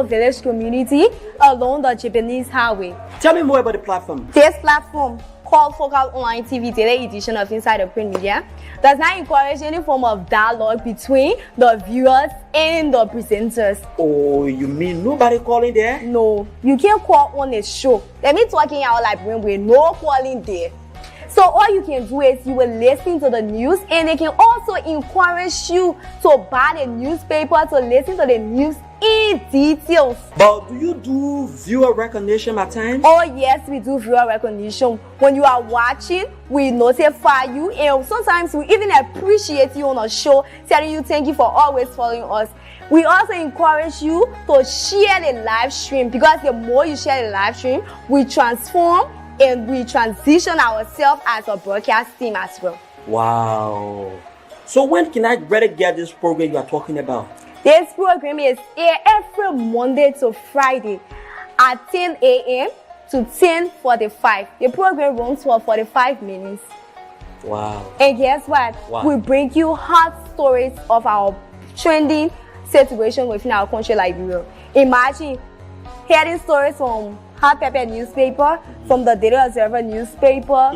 village community along the Japanese highway. Tell me more about the platform. This platform, called Focal Online TV Daily Edition of Inside the Print Media, does not encourage any form of dialogue between the viewers and the presenters. Oh, you mean nobody calling there? No, you can't call on a show. Let me talking out like when we're no calling there. So all you can do is you will listen to the news, and they can also encourage you to buy the newspaper to listen to the news in details. But do you do viewer recognition at times? Oh yes, we do viewer recognition. When you are watching, we notify you, and sometimes we even appreciate you on a show, telling you thank you for always following us. We also encourage you to share the live stream, because the more you share the live stream, we transform and we transition ourselves as a broadcast team as well. Wow. So when can I better get this program you are talking about? This program is aired every Monday to Friday at 10 a.m. to 10:45. The program runs for 45 minutes. Wow. And guess what? What? We bring you hot stories of our trending situation within our country, Liberia. Imagine hearing stories from Hot Pepper newspaper, from the Daily Observer newspaper,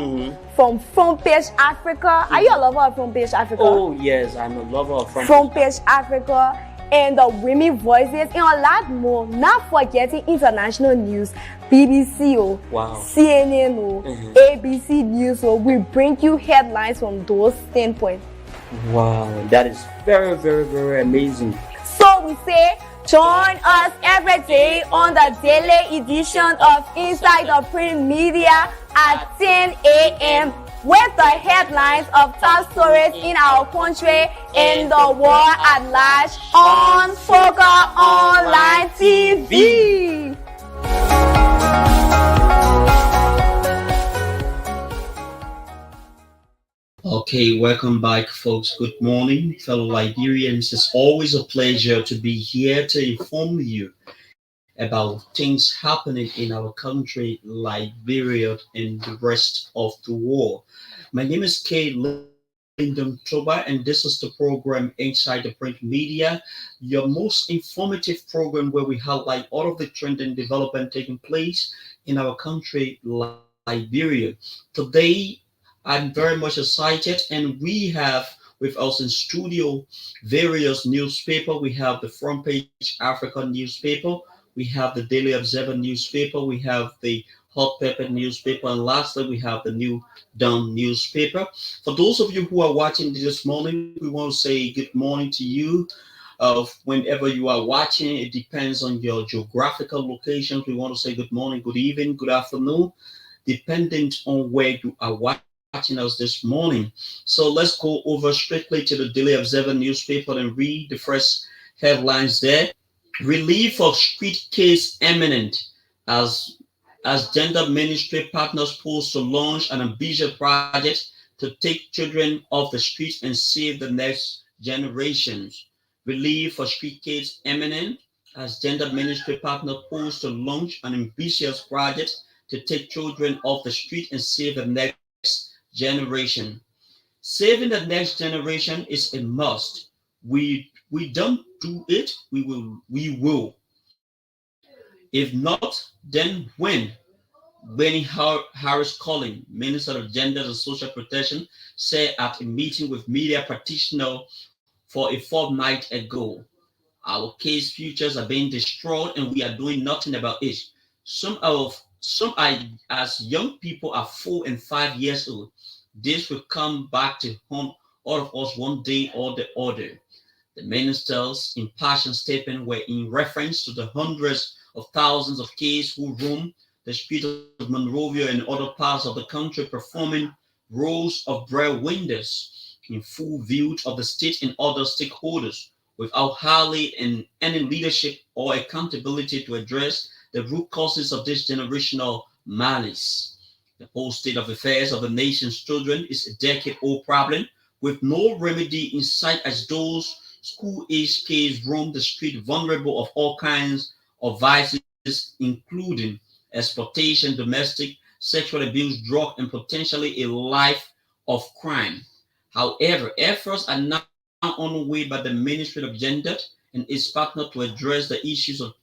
from Front Page Africa. Are you a lover of Front Page Africa? Oh yes, I'm a lover of Front Page Africa, and the Women Voices, and a lot more. Not forgetting international news, BBC, Wow. CNN, ABC News. We bring you headlines from those standpoints. Wow, that is very, very, very amazing. So we say, join us every day on the daily edition of Inside the Print Media at 10 a.m. with the headlines of top stories in our country and the world at large on Focal Online TV. Okay, welcome back, folks. Good morning, fellow Liberians. It's always a pleasure to be here to inform you about things happening in our country, Liberia, and the rest of the world. My name is Kay Lyndon Toba, and this is the program Inside the Print Media, your most informative program where we highlight all of the trending development taking place in our country, Liberia. Today, I'm very much excited, and we have with us in studio various newspapers. We have the Front Page African newspaper, we have the Daily Observer newspaper, we have the Hot Pepper newspaper, and lastly we have the New Dawn newspaper. For those of you who are watching this morning, we want to say good morning to you. Whenever you are watching, it depends on your geographical locations. We want to say good morning, good evening, good afternoon, dependent on where you are watching us this morning. So let's go over strictly to the Daily Observer newspaper and read the first headlines there. Relief of street case imminent as gender ministry partners pose to launch an ambitious project to take children off the streets and save the next generations. Relief for street case imminent as gender ministry partners pose to launch an ambitious project to take children off the street and save the next generation. Saving the next generation is a must. We don't do it, we will. If not, then when? Benny Harris Collins, Minister of Gender and Social Protection, said at a meeting with media practitioners for a fortnight ago. Our case futures are being destroyed and we are doing nothing about it. Some as young people are 4 and 5 years old. This will come back to haunt all of us one day or the other. The minister's impassioned statement were in reference to the hundreds of thousands of kids who roam the streets of Monrovia and other parts of the country performing roles of breadwinners in full view of the state and other stakeholders without hardly any leadership or accountability to address the root causes of this generational malice. The whole state of affairs of the nation's children is a decade-old problem with no remedy in sight as those school-age kids roam the street vulnerable of all kinds of vices, including exploitation, domestic, sexual abuse, drug, and potentially a life of crime. However, efforts are now underway by the Ministry of Gender and its partner to address the issues of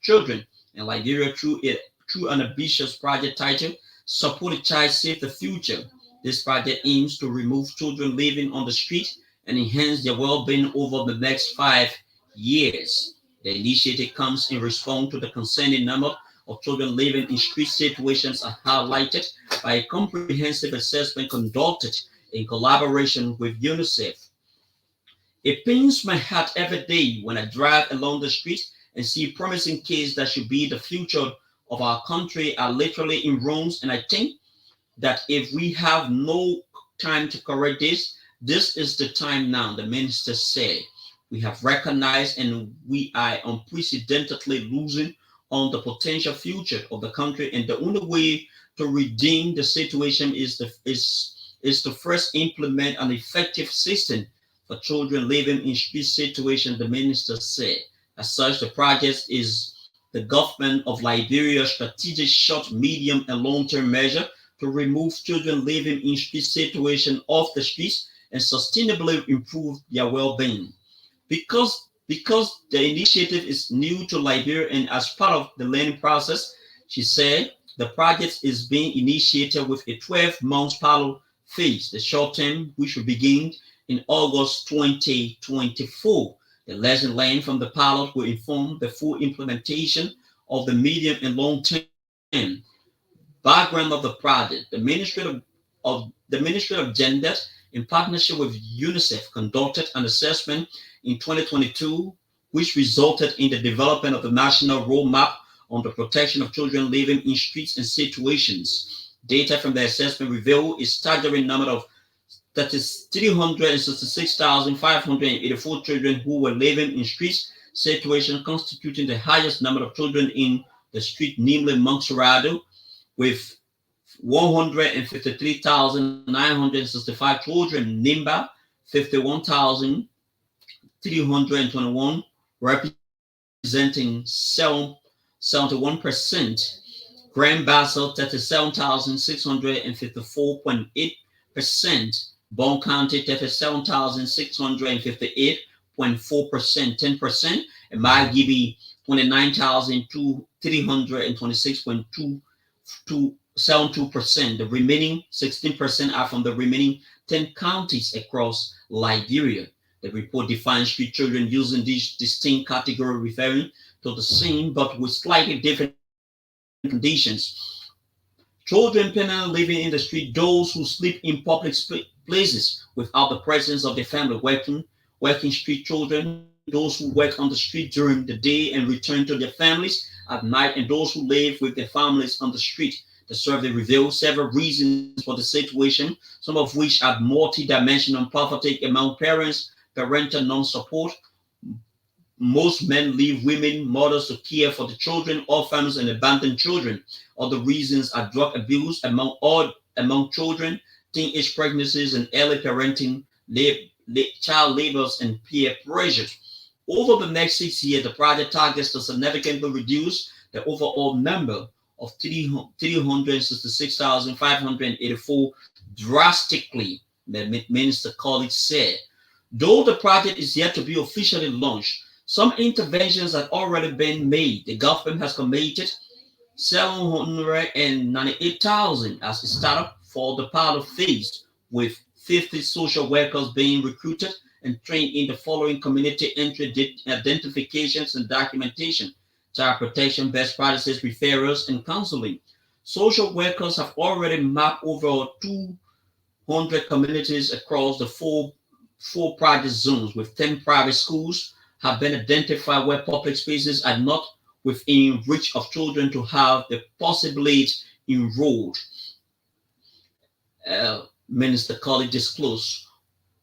children in Liberia through an ambitious project titled Support a Child Save the Future. This project aims to remove children living on the street and enhance their well-being over the next 5 years. The initiative comes in response to the concerning number of children living in street situations are highlighted by a comprehensive assessment conducted in collaboration with UNICEF. It pains my heart every day when I drive along the street and see promising kids that should be the future of our country are literally in ruins. And I think that if we have no time to correct this is the time now, the minister said. We have recognized and we are unprecedentedly losing on the potential future of the country, and the only way to redeem the situation is to first implement an effective system for children living in street situations, the minister said. As such, the project is the government of Liberia's strategic short, medium, and long-term measure to remove children living in street situations off the streets and sustainably improve their well-being. Because the initiative is new to Liberia and as part of the learning process, she said the project is being initiated with a 12-month pilot phase, the short term, which will begin in August 2024. The lesson learned from the pilot will inform the full implementation of the medium and long term. Background of the project: the Ministry of Gender, in partnership with UNICEF, conducted an assessment in 2022, which resulted in the development of the national roadmap on the protection of children living in streets and situations. Data from the assessment revealed a staggering number of 366,584 children who were living in streets situations, constituting the highest number of children in the street, namely Montserrado, with 153,965 children, Nimba 51,321, representing 71%, Grand Bassel 37,654.8%, Bon County 37,658.4%, 10%, and Margibi 29,326.272%. The remaining 16% are from the remaining 10 counties across Liberia. The report defines street children using these distinct categories, referring to the same but with slightly different conditions. Children permanently living in the street, those who sleep in public places without the presence of their family, working street children, those who work on the street during the day and return to their families at night, and those who live with their families on the street. The survey reveals several reasons for the situation, some of which are multi-dimensional: poverty among parents, parental non-support. Most men leave women, mothers to care for the children, orphans, and abandoned children. Other reasons are drug abuse among children, teenage pregnancies, and early parenting, child labors, and peer pressure. Over the next 6 years, the project targets to significantly reduce the overall number of 366,584 drastically, the Minister College said. Though the project is yet to be officially launched, some interventions have already been made. The government has committed 798,000 as a startup for the pilot phase, with 50 social workers being recruited and trained in the following: community entry, identifications and documentation, child protection, best practices, referrals, and counseling. Social workers have already mapped over 200 communities across the four project zones, with 10 private schools have been identified where public spaces are not within reach of children to have the possibility enrolled. Minister Colley disclosed.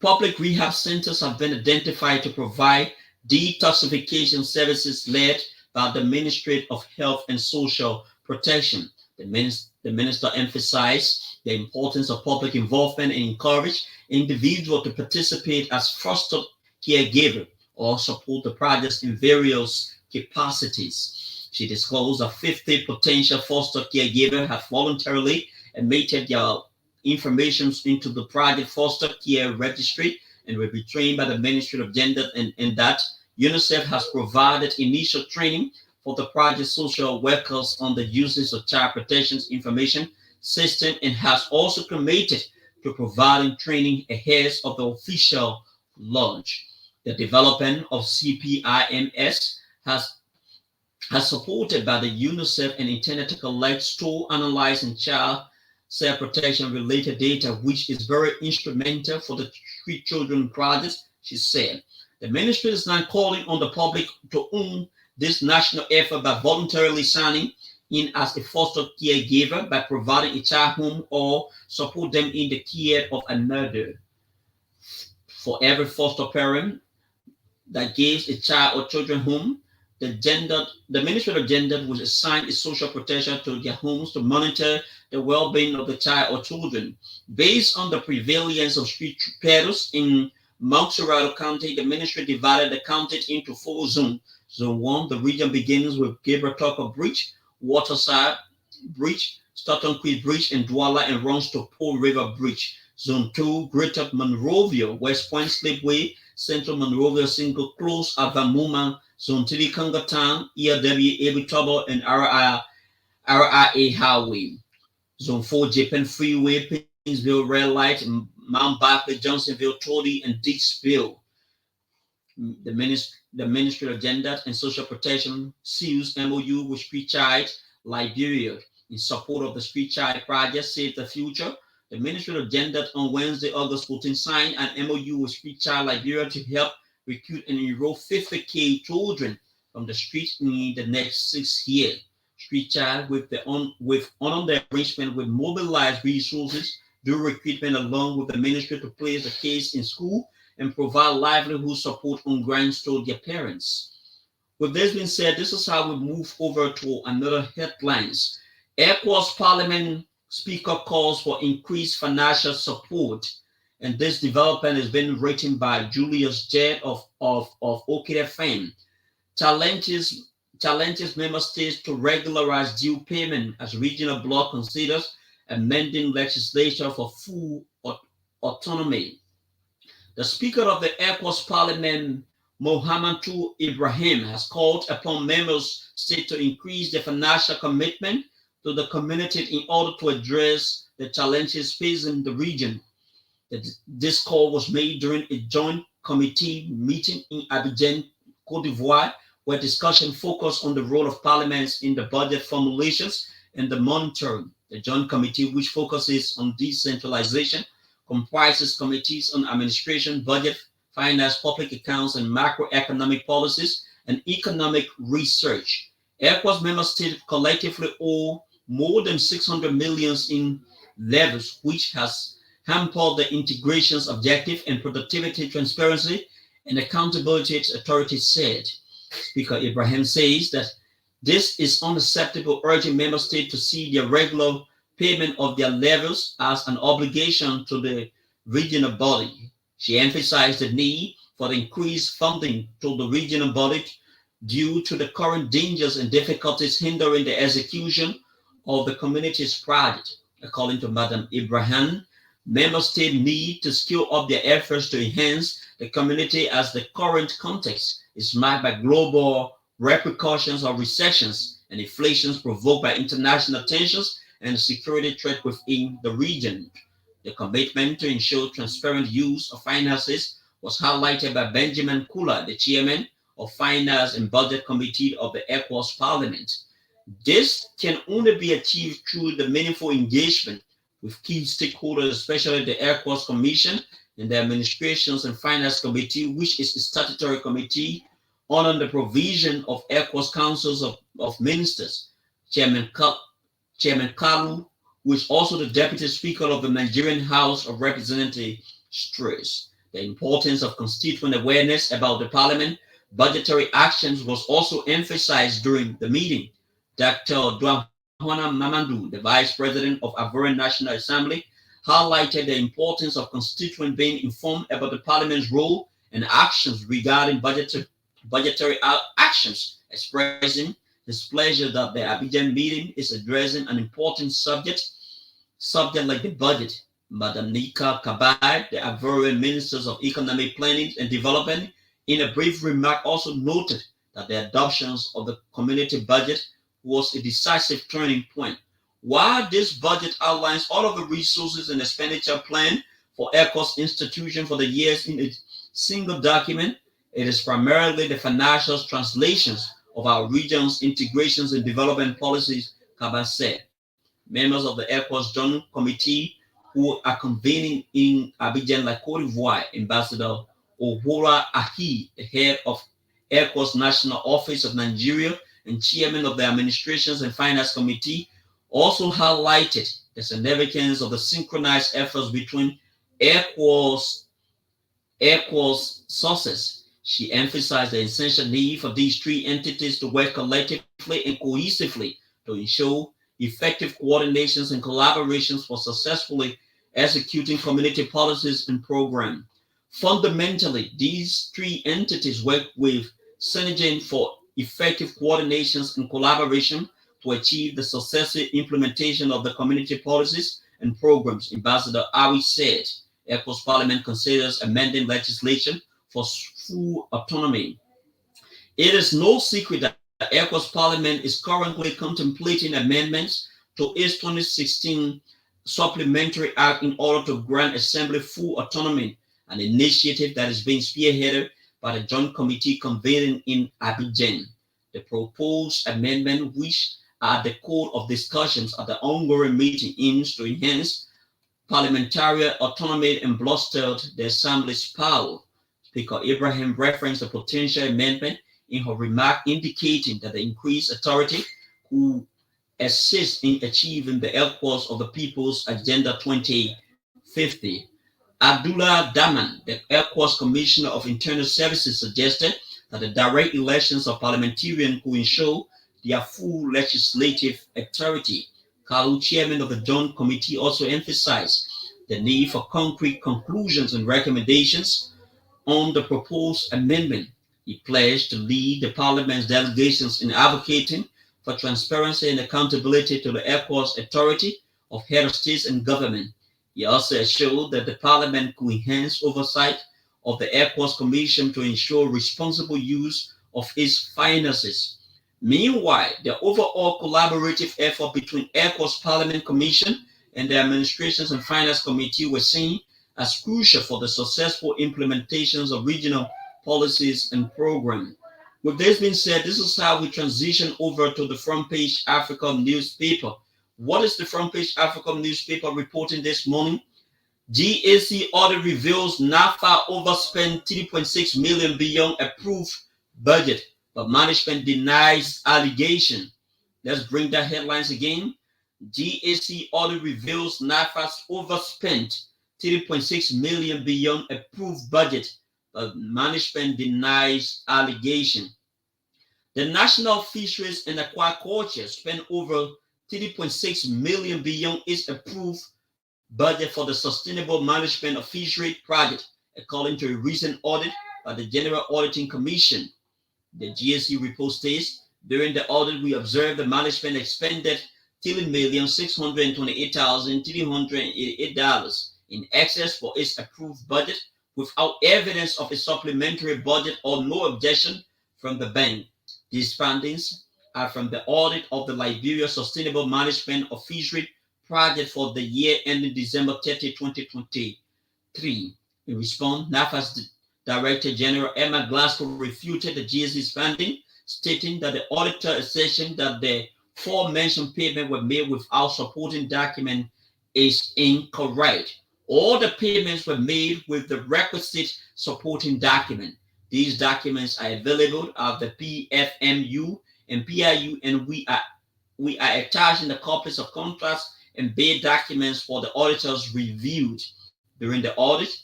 Public rehab centers have been identified to provide detoxification services led by the Ministry of Health and Social Protection. The minister emphasized the importance of public involvement and encouraged individuals to participate as foster caregiver or support the projects in various capacities. She disclosed that 50 potential foster caregivers have voluntarily admitted their information into the project foster care registry and will be trained by the Ministry of Gender, and that UNICEF has provided initial training for the project social workers on the uses of child protection information system and has also committed to providing training ahead of the official launch. The development of CPIMS has supported by the UNICEF and intended to collect, store, analyze, and child self protection related data, which is very instrumental for the Street Children Project, she said. The ministry is now calling on the public to own this national effort by voluntarily signing in as a foster caregiver by providing a child home or support them in the care of another. For every foster parent that gives a child or children home, the Ministry of Gender will assign a social protection to their homes to monitor the well-being of the child or children. Based on the prevalence of street peddlers in Montserrat County, the ministry divided the county into 4 zones. Zone 1, the region begins with Gabriel Tucker Bridge, Waterside Bridge, Stoughton Creek Bridge, and Douala, and runs to Pearl River Bridge. Zone 2, Greater Monrovia, West Point Slipway, Central Monrovia, Single Close, Avamuma, Zone 3, Congertown, ERW, Abitobo, and RIA Highway. Zone 4, Japan Freeway, Painesville Red Light, Mount Barkley, Johnsonville, Toddy, and Dixville. The Ministry of Gender and Social Protection seals MOU with Street Child Liberia in support of the Street Child Project Save the Future. The Ministry of Gender on Wednesday, August 14, signed an MOU with Street Child Liberia to help recruit and enroll 50,000 children from the streets in the next 6 years. Street Child, with the arrangement, will mobilize resources, do recruitment along with the ministry to place the kids in school and provide livelihood support on grants to their parents. With this being said, this is how we move over to another headlines. ECOWAS Parliament Speaker calls for increased financial support, and this development has been written by Julius Jett of Okida fame. Challenges member states to regularize due payment as regional bloc considers amending legislation for full autonomy. The Speaker of the ECOWAS Parliament, Mohamedou Ibrahim, has called upon member states to increase their financial commitment to the community in order to address the challenges facing the region. This call was made during a joint committee meeting in Abidjan, Cote d'Ivoire, where discussion focused on the role of parliaments in the budget formulations and the monitoring. The joint committee, which focuses on decentralization, comprises committees on administration, budget, finance, public accounts, and macroeconomic policies and economic research. ECOWAS member states collectively owe more than 600 million in levies, which has hampered the integration's objective and productivity, transparency, and accountability, authorities said. Speaker Ibrahim says that this is unacceptable, urging member states to see their regular payment of their levies as an obligation to the regional body. She emphasized the need for the increased funding to the regional body due to the current dangers and difficulties hindering the execution of the community's project. According to Madam Ibrahim, member states need to scale up their efforts to enhance the community as the current context is marked by global repercussions of recessions and inflations provoked by international tensions and security threat within the region. The commitment to ensure transparent use of finances was highlighted by Benjamin Kula, the chairman of Finance and Budget Committee of the ECOWAS Parliament. This can only be achieved through the meaningful engagement with key stakeholders, especially the ECOWAS Commission and the Administrations and Finance Committee, which is a statutory committee on the provision of ECOWAS Councils of Ministers. Chairman Kalu, who is also the Deputy Speaker of the Nigerian House of Representatives, stressed the importance of constituent awareness about the Parliament. Budgetary actions was also emphasized during the meeting. Dr. Dwahwana Mamadou, the Vice President of Ivorian National Assembly, highlighted the importance of constituents being informed about the Parliament's role and actions regarding budgetary actions, expressing his pleasure that the Abidjan meeting is addressing an important subject like the budget. Madam Nika Kabai, the Ivorian Minister of Economic Planning and Development, in a brief remark, also noted that the adoption of the community budget was a decisive turning point. While this budget outlines all of the resources and expenditure plan for ECOWAS institution for the years in a single document, it is primarily the financial translations of our region's integrations and development policies, Kaba said. Members of the ECOWAS Joint Committee who are convening in Abidjan, like Cote d'Ivoire, Ambassador Ohora Ahi, the head of ECOWAS National Office of Nigeria and chairman of the Administrations and Finance Committee, also highlighted the significance of the synchronized efforts between ECOWAS sources. She emphasized the essential need for these three entities to work collectively and cohesively to ensure effective coordinations and collaborations for successfully executing community policies and programs. Fundamentally, these three entities work with synergy for effective coordinations and collaboration to achieve the successful implementation of the community policies and programs. Ambassador Awi said, ECOWAS Parliament considers amending legislation for full autonomy. It is no secret that ECOWAS Parliament is currently contemplating amendments to its 2016 Supplementary Act in order to grant Assembly full autonomy, an initiative that is being spearheaded by the Joint Committee convening in Abidjan. The proposed amendment, which are the core of discussions at the ongoing meeting, aims to enhance parliamentary autonomy and bolster the Assembly's power. Speaker Ibrahim referenced the potential amendment in her remark, indicating that the increased authority could assist in achieving the ECOWAS of the People's Agenda 2050. Abdullah Daman, the ECOWAS Commissioner of Internal Services, suggested that the direct elections of parliamentarians could ensure their full legislative authority. Kalu, chairman of the Joint Committee, also emphasized the need for concrete conclusions and recommendations on the proposed amendment. He pledged to lead the Parliament's delegations in advocating for transparency and accountability to the ECOWAS authority of head of states and government. He also assured that the Parliament could enhance oversight of the ECOWAS Commission to ensure responsible use of its finances. Meanwhile, the overall collaborative effort between ECOWAS Parliament Commission and the Administrations and Finance Committee were seen as crucial for the successful implementations of regional policies and programs. With this being said, this is how we transition over to the Front Page Africa newspaper. What is the Front Page Africa newspaper reporting this morning? GAC audit reveals NAFA overspent 3.6 million beyond approved budget, but management denies allegation. Let's bring that headlines again. GAC audit reveals NAFA's overspent 3.6 million beyond approved budget, but management denies allegation. The National Fisheries and Aquaculture spent over 3.6 million beyond its approved budget for the sustainable management of fishery project, according to a recent audit by the General Auditing Commission. The GAC report states, during the audit, we observed the management expended $3,628,388 in excess for its approved budget without evidence of a supplementary budget or no objection from the bank. These findings are from the audit of the Liberia Sustainable Management of Fishery Project for the year ending December 30, 2023. In response, NAFA's Director General Emma Glasgow refuted the GAC's finding, stating that the auditor assertion that the aforementioned payments were made without supporting document is incorrect. All the payments were made with the requisite supporting document. These documents are available at the PFMU and PIU, and we are attaching the copies of contracts and bid documents for the auditors reviewed. During the audit,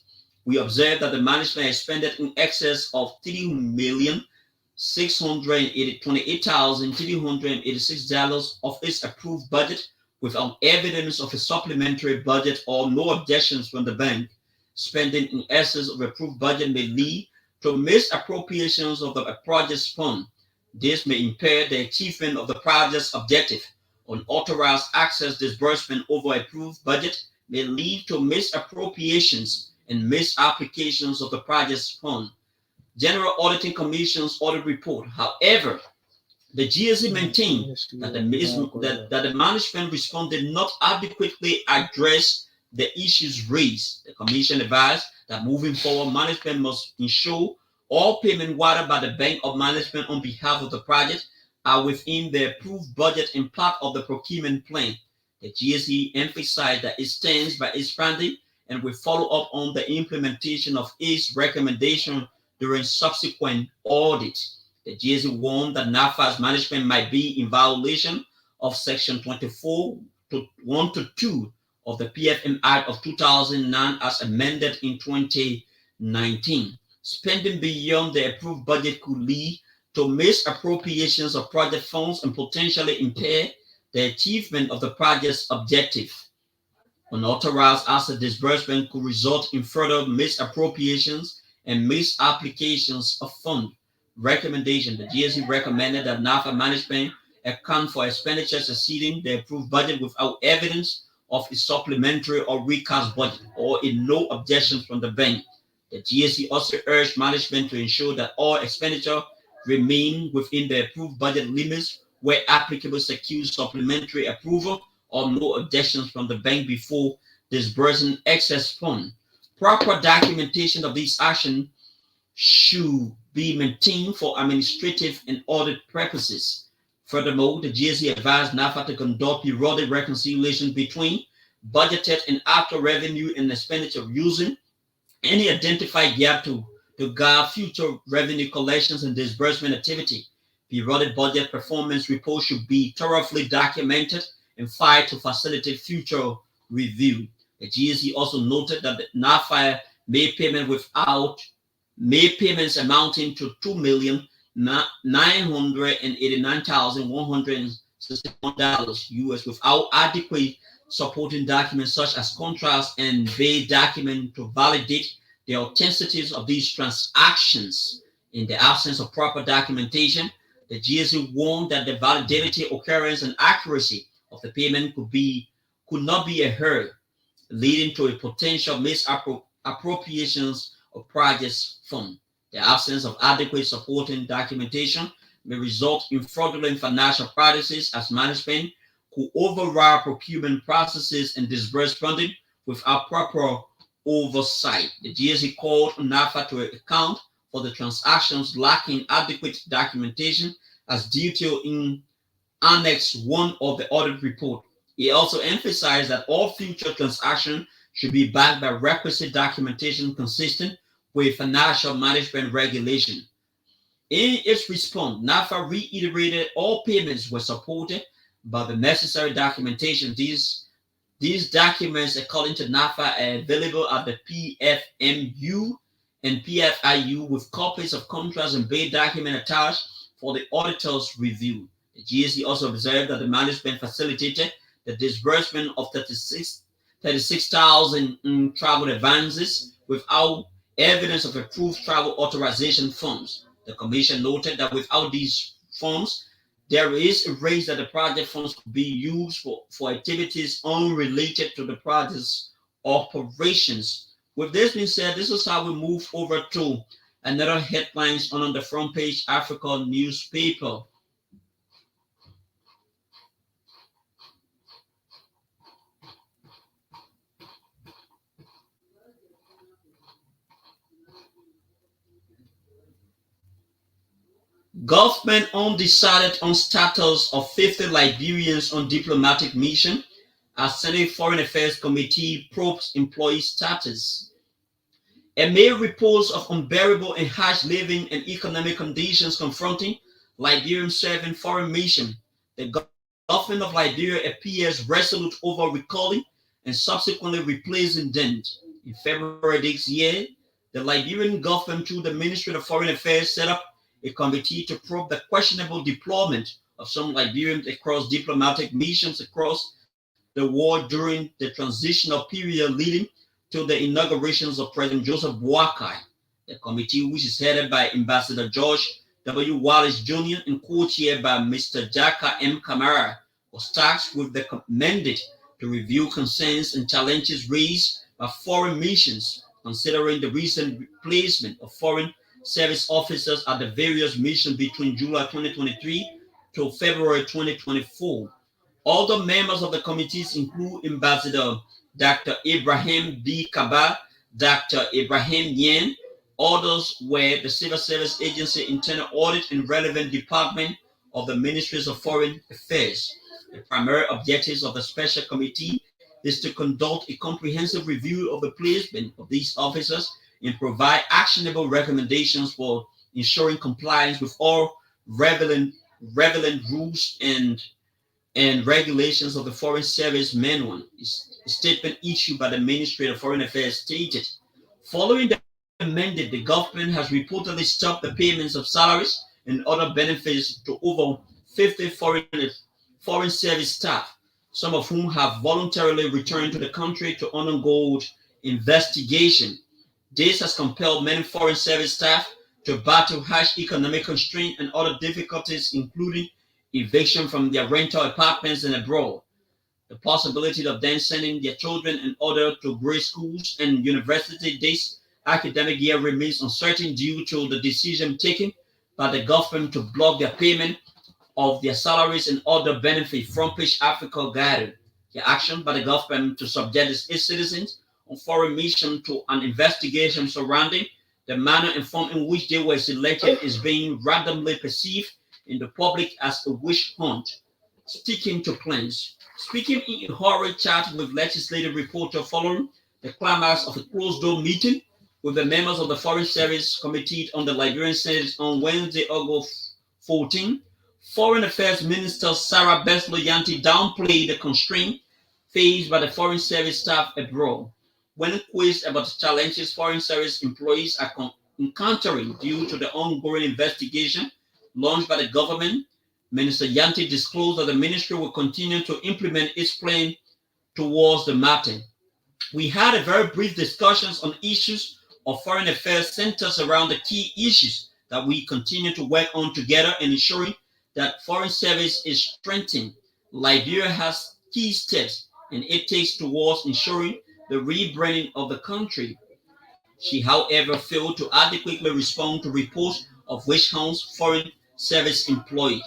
we observed that the management expended in excess of $3,628,386 of its approved budget without evidence of a supplementary budget or no objections from the bank. Spending in excess of approved budget may lead to misappropriations of the project's fund. This may impair the achievement of the project's objective. Unauthorized access disbursement over approved budget may lead to misappropriations and misapplications of the project's fund. General Auditing Commission's audit report. However, the GSE maintained that the management response did not adequately address the issues raised. The commission advised that moving forward, management must ensure all payment water by the Bank of Management on behalf of the project are within the approved budget and part of the procurement plan. The GSE emphasized that it stands by its funding and will follow up on the implementation of its recommendation during subsequent audits. The GSE warned that NAFA's management might be in violation of Section 24 to 1 to 2 of the PFM Act of 2009 as amended in 2019. Spending beyond the approved budget could lead to misappropriations of project funds and potentially impair the achievement of the project's objective. Unauthorized asset disbursement could result in further misappropriations and misapplications of funds. Recommendation: the GSE recommended that NAFA management account for expenditures exceeding the approved budget without evidence of a supplementary or recast budget or in no objections from the bank. The GSE also urged management to ensure that all expenditure remain within the approved budget limits where applicable, secure supplementary approval or no objections from the bank before disbursing excess funds. Proper documentation of these actions should be maintained for administrative and audit purposes. Furthermore, the GSE advised NAFA to conduct periodic reconciliation between budgeted and actual revenue and expenditure using any identified gap to guide future revenue collections and disbursement activity. Periodic budget performance reports should be thoroughly documented and filed to facilitate future review. The GSE also noted that the NAFA made payments amounting to $2,989,161 US without adequate supporting documents such as contracts and pay document to validate the authenticities of these transactions. In the absence of proper documentation, the GSE warned that the validity, occurrence, and accuracy of the payment could not be adhered, leading to a potential misappropriations of project's fund. The absence of adequate supporting documentation may result in fraudulent financial practices as management could override procurement processes and disburse funding without proper oversight. The GSE called on NAFA to account for the transactions lacking adequate documentation as detailed in Annex 1 of the audit report. It also emphasized that all future transactions should be backed by requisite documentation consistent with financial management regulation. In its response, NAFA reiterated all payments were supported by the necessary documentation. These documents, according to NAFA, are available at the PFMU and PFIU with copies of contracts and bid document attached for the auditor's review. The GSE also observed that the management facilitated the disbursement of 36,000 travel advances without evidence of approved travel authorization funds. The commission noted that without these funds, there is a risk that the project funds could be used for activities unrelated to the project's operations. With this being said, this is how we move over to another headlines on the front page Africa newspaper. Government undecided on status of 50 Liberians on diplomatic mission as Senate Foreign Affairs Committee probes employee status. Amid reports of unbearable and harsh living and economic conditions confronting Liberians serving foreign mission, the government of Liberia appears resolute over recalling and subsequently replacing them. In February this year, the Liberian government, through the Ministry of Foreign Affairs, set up a committee to probe the questionable deployment of some Liberians across diplomatic missions across the world during the transitional period leading to the inaugurations of President Joseph Boakai. The committee, which is headed by Ambassador George W. Wallace Jr. and co-chaired by Mr. Jaka M. Kamara, was tasked with the mandate to review concerns and challenges raised by foreign missions, considering the recent replacement of foreign service officers at the various missions between July 2023 to February 2024. Other members of the committees include Ambassador Dr. Ibrahim B. Kaba, Dr. Ibrahim Yen. Others were the Civil Service Agency Internal Audit and relevant department of the Ministries of Foreign Affairs. The primary objectives of the special committee is to conduct a comprehensive review of the placement of these officers and provide actionable recommendations for ensuring compliance with all relevant rules and regulations of the Foreign Service Manual. A statement issued by the Ministry of Foreign Affairs stated, following the mandate, the government has reportedly stopped the payments of salaries and other benefits to over 50 foreign service staff, some of whom have voluntarily returned to the country to undergo investigation. This has compelled many foreign service staff to battle harsh economic constraints and other difficulties, including eviction from their rental apartments and abroad. The possibility of them sending their children and others to grade schools and university this academic year remains uncertain due to the decision taken by the government to block their payment of their salaries and other benefits from Push Africa guided the action by the government to subject its citizens on foreign mission to an investigation surrounding the manner and form in which they were selected is being randomly perceived in the public as a witch hunt. Sticking to plans. Speaking in a hurried chat with legislative reporter following the climax of a closed-door meeting with the members of the Foreign Service Committee on the Liberian Senate on Wednesday, August 14, Foreign Affairs Minister Sarah Besloyanti downplayed the constraint faced by the Foreign Service staff abroad. When quizzed about the challenges Foreign Service employees are encountering due to the ongoing investigation launched by the government, Minister Yanti disclosed that the ministry will continue to implement its plan towards the matter. We had a very brief discussions on issues of foreign affairs centers around the key issues that we continue to work on together and ensuring that foreign service is strengthened. Liberia has key steps and it takes towards ensuring the rebranding of the country. She, however, failed to adequately respond to reports of witch hunts foreign service employees.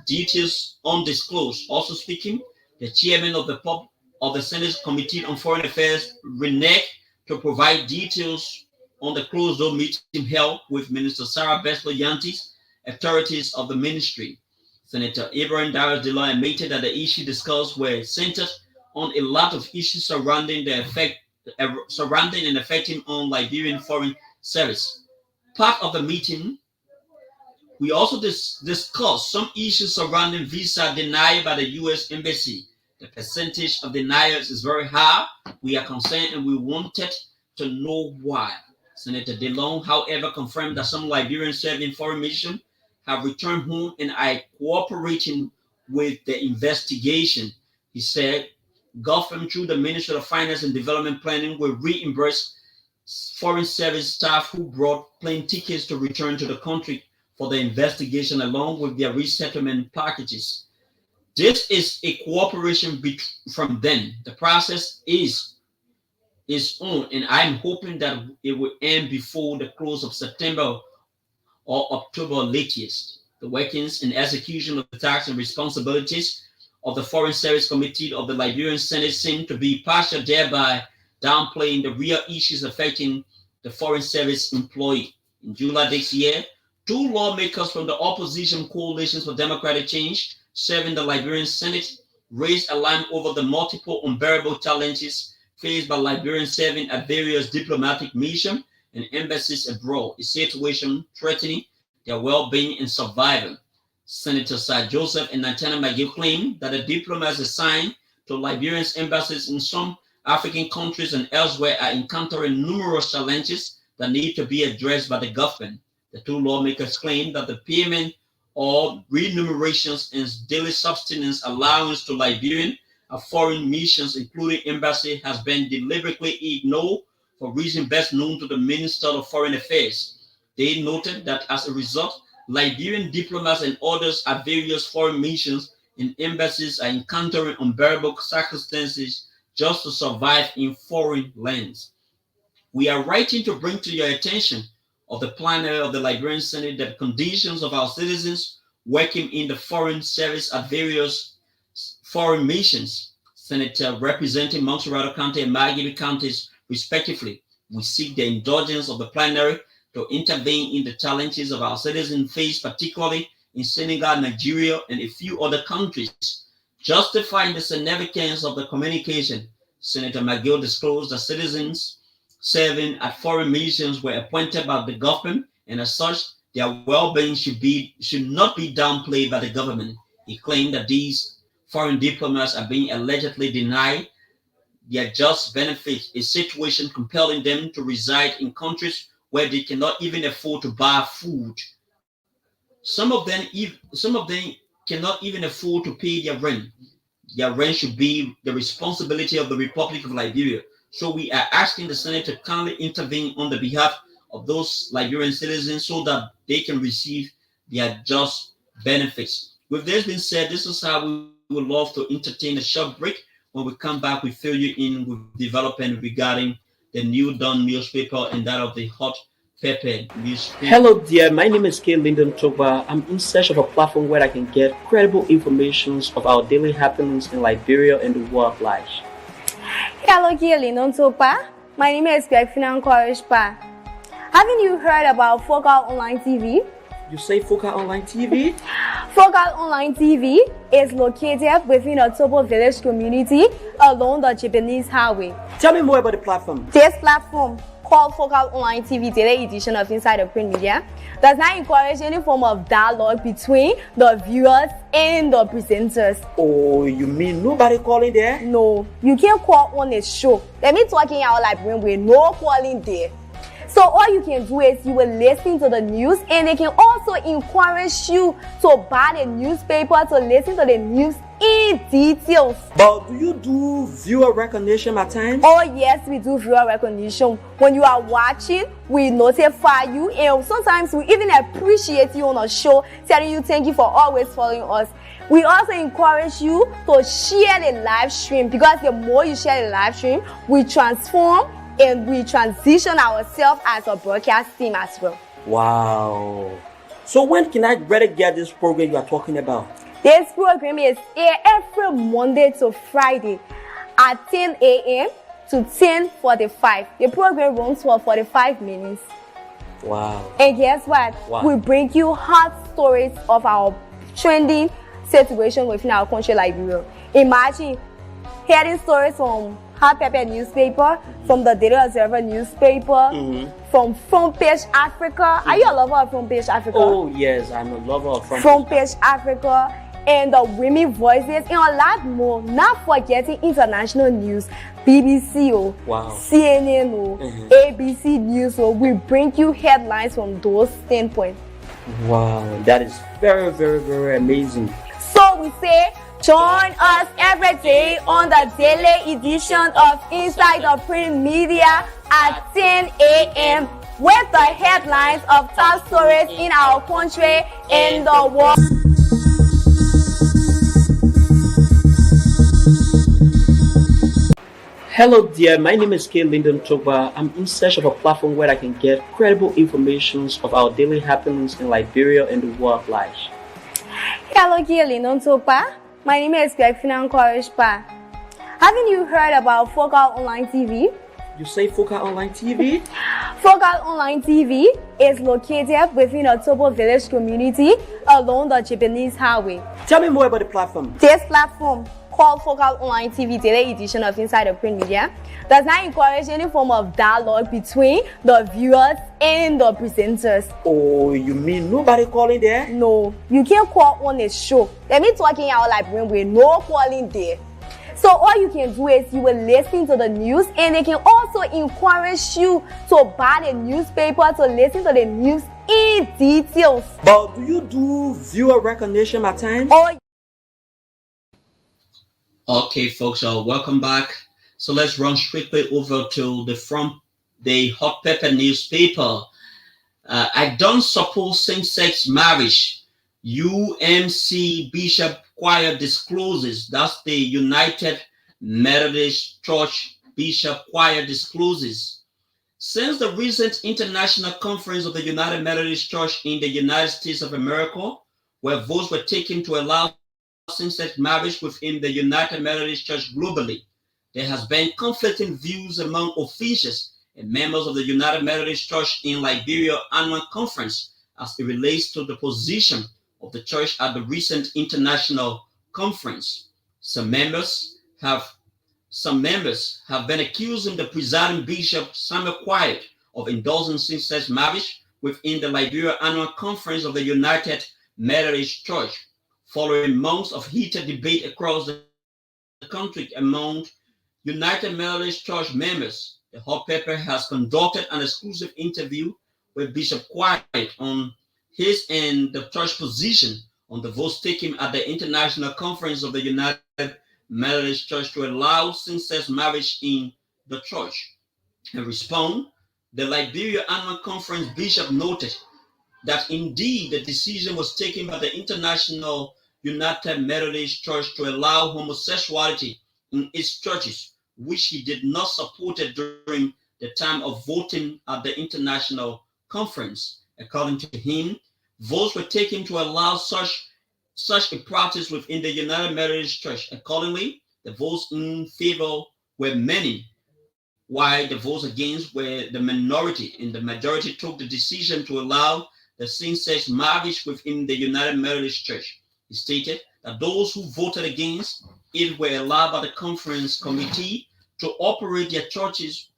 Details undisclosed. Also speaking, the chairman of the Senate Committee on Foreign Affairs reneged to provide details on the closed-door meeting held with Minister Sarah Besloyanti's authorities of the ministry. Senator Ibrahim Darius Dillon admitted that the issues discussed were centered on a lot of issues surrounding and affecting on Liberian foreign service. Part of the meeting, we also discussed some issues surrounding visa denial by the U.S. Embassy. The percentage of denials is very high. We are concerned and we wanted to know why. Senator DeLong, however, confirmed that some Liberians serving foreign mission have returned home and are cooperating with the investigation. He said, government through the Ministry of Finance and Development Planning will reimburse foreign service staff who brought plane tickets to return to the country for the investigation along with their resettlement packages. This is a cooperation from them. The process is on, and I'm hoping that it will end before the close of September or October latest. The workings and execution of the tasks and responsibilities of the Foreign Service Committee of the Liberian Senate seem to be partial, thereby downplaying the real issues affecting the Foreign Service employee. In July this year, two lawmakers from the opposition coalitions for democratic change serving the Liberian Senate raised alarm over the multiple unbearable challenges faced by Liberians serving at various diplomatic missions and embassies abroad, a situation threatening their well-being and survival. Senator Sir Joseph and Nantana McGill claimed that the diplomats assigned to Liberians embassies in some African countries and elsewhere are encountering numerous challenges that need to be addressed by the government. The two lawmakers claimed that the payment of remunerations and daily subsistence allowance to Liberian foreign missions, including embassy, has been deliberately ignored for reasons best known to the Minister of Foreign Affairs. They noted that as a result, Liberian diplomats and others at various foreign missions and embassies are encountering unbearable circumstances just to survive in foreign lands. We are writing to bring to your attention of the plenary of the Liberian Senate that conditions of our citizens working in the foreign service at various foreign missions, Senator representing Montserrat County and Margibi counties respectively, we seek the indulgence of the plenary to intervene in the challenges of our citizens face, particularly in Senegal, Nigeria, and a few other countries. Justifying the significance of the communication, Senator McGill disclosed that citizens serving at foreign missions were appointed by the government, and as such, their well-being should not be downplayed by the government. He claimed that these foreign diplomats are being allegedly denied their just benefits, a situation compelling them to reside in countries where they cannot even afford to buy food. Some of them cannot even afford to pay their rent. Their rent should be the responsibility of the Republic of Liberia. So we are asking the Senate to kindly intervene on the behalf of those Liberian citizens so that they can receive their just benefits. With this being said, this is how we would love to entertain a short break. When we come back, we fill you in with development regarding the New Dawn newspaper and that of the Hot Pepper newspaper. Hello, dear. My name is K. Lyndon Toba. I'm in search of a platform where I can get credible information of our daily happenings in Liberia and the world life. Hello, K. Lyndon Toba. My name is Greg Courage. Haven't you heard about Focal Online TV? You say Focal Online TV? Focal Online TV is located within a Tobo village community along the Japanese highway. Tell me more about the platform. This platform, called Focal Online TV Daily Edition of Inside the Print Media, does not encourage any form of dialogue between the viewers and the presenters. Oh, you mean nobody calling there? No, you can't call on a show. Let me talking out like when we're no calling there. So all you can do is you will listen to the news, and they can also encourage you to buy the newspaper to listen to the news in details. But do you do viewer recognition at times? Oh yes, we do viewer recognition. When you are watching, we notify you, and sometimes we even appreciate you on a show, telling you thank you for always following us. We also encourage you to share the live stream, because the more you share the live stream, we transform and we transition ourselves as a broadcast team as well. Wow. So when can I better get this program you are talking about? This program is aired every Monday to Friday at 10 a.m. to 10:45. The program runs for 45 minutes. Wow. And guess what? Wow. We bring you hot stories of our trending situation within our country, Liberia. Imagine hearing stories from Hot Pepper newspaper, from the Daily Observer newspaper, from Front Page Africa. Are you a lover of Front Page Africa? Oh yes, I'm a lover of Front Page Africa, and the Women Voices, and a lot more. Not forgetting international news, BBC, wow. CNN, ABC News. So we bring you headlines from those standpoints. Wow, that is very, very, very amazing. So we say, join us every day on the daily edition of Inside the Print Media at 10 a.m. with the headlines of top stories in our country and the world. Hello, dear. My name is K. Lyndon Toba. I'm in search of a platform where I can get credible information of our daily happenings in Liberia and the world life. Hello, K. Lyndon Toba. My name is Greg Courage. Haven't you heard about Focal Online TV? You say Focal Online TV? Focal Online TV is located within a Tobo village community along the Japanese highway. Tell me more about the platform. This platform, called Focal Online TV Daily Edition of Inside the Print Media, does not encourage any form of dialogue between the viewers and the presenters. Oh, you mean nobody calling there? No, you can't call on a show. Let me talking out like when we're no calling there. So all you can do is you will listen to the news, and they can also encourage you to buy the newspaper to listen to the news in details. But do you do viewer recognition at times? Oh. Okay, folks, welcome back. So let's run strictly over to the Hot Pepper newspaper. I don't suppose same-sex marriage. UMC Bishop Choir discloses. That's the United Methodist Church Bishop Choir discloses. Since the recent International Conference of the United Methodist Church in the United States of America, where votes were taken to allow same-sex marriage within the United Methodist Church globally, there has been conflicting views among officials and members of the United Methodist Church in Liberia annual conference as it relates to the position of the church at the recent international conference. Some members have been accusing the presiding bishop Samuel Quiet of endorsing same-sex marriage within the Liberia annual conference of the United Methodist Church, following months of heated debate across the country among United Methodist Church members. The Hot Pepper has conducted an exclusive interview with Bishop Quiet on his and the church position on the votes taken at the International Conference of the United Methodist Church to allow same-sex marriage in the church. In response, the Liberia Annual Conference bishop noted that indeed the decision was taken by the International United Methodist Church to allow homosexuality in its churches, which he did not support during the time of voting at the International Conference. According to him, votes were taken to allow such a practice within the United Methodist Church. Accordingly, the votes in favor were many, while the votes against were the minority, and the majority took the decision to allow the same-sex marriage within the United Methodist Church. He stated that those who voted against it were allowed by the conference committee to operate their churches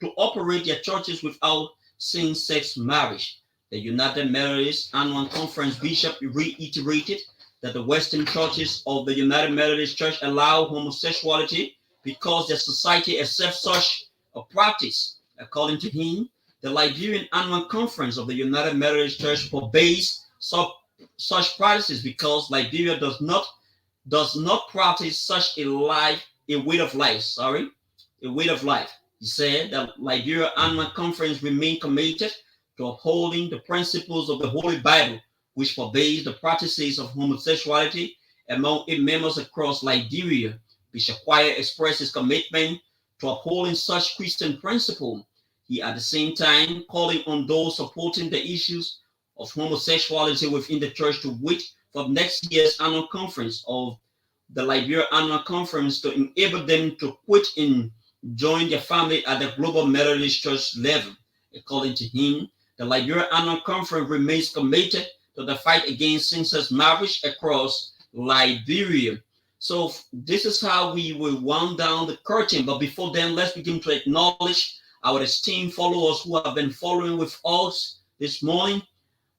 without same-sex marriage. The United Methodist Annual Conference bishop reiterated that the Western churches of the United Methodist Church allow homosexuality because their society accepts such a practice. According to him, the Liberian Annual Conference of the United Methodist Church forbids such practices because Liberia does not practice such a way of life. He said that Liberia Annual Conference remain committed to upholding the principles of the Holy Bible, which forbids the practices of homosexuality among its members across Liberia. Bishop Quiet expressed his commitment to upholding such Christian principles. He at the same time calling on those supporting the issues of homosexuality within the church to wait for next year's annual conference of the Liberia Annual Conference to enable them to quit and join their family at the Global Methodist Church level. According to him, the Liberia Annual Conference remains committed to the fight against same-sex marriage across Liberia. So this is how we will wind down the curtain. But before then, let's begin to acknowledge our esteemed followers who have been following with us this morning.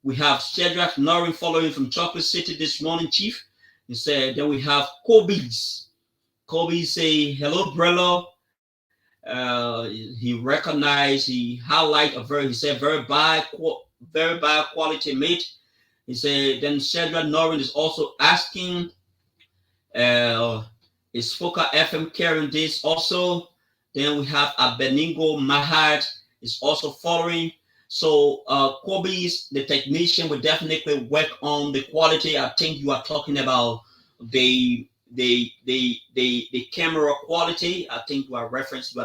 We have Shadrach Norin following from Chocolate City this morning, Chief. He said, then we have Kobe's. Kobe say, hello, brother. He recognized, he said, very bad quality mate. He said, then Shadrach Norin is also asking, is Foka FM carrying this also? Then we have Abednego Mahad is also following. So Kobe's, the technician, will definitely work on the quality. I think you are talking about the camera quality. I think you are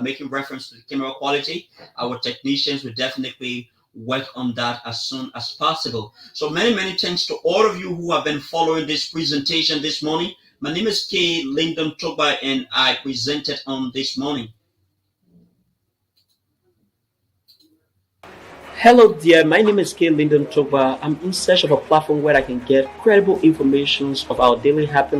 making reference to the camera quality. Our technicians will definitely work on that as soon as possible. So many thanks to all of you who have been following this presentation this morning. My name is K. Lyndon Togba, and I presented on this morning. Hello dear, my name is K. Lyndon Togba. I'm in search of a platform where I can get credible information of our daily happenings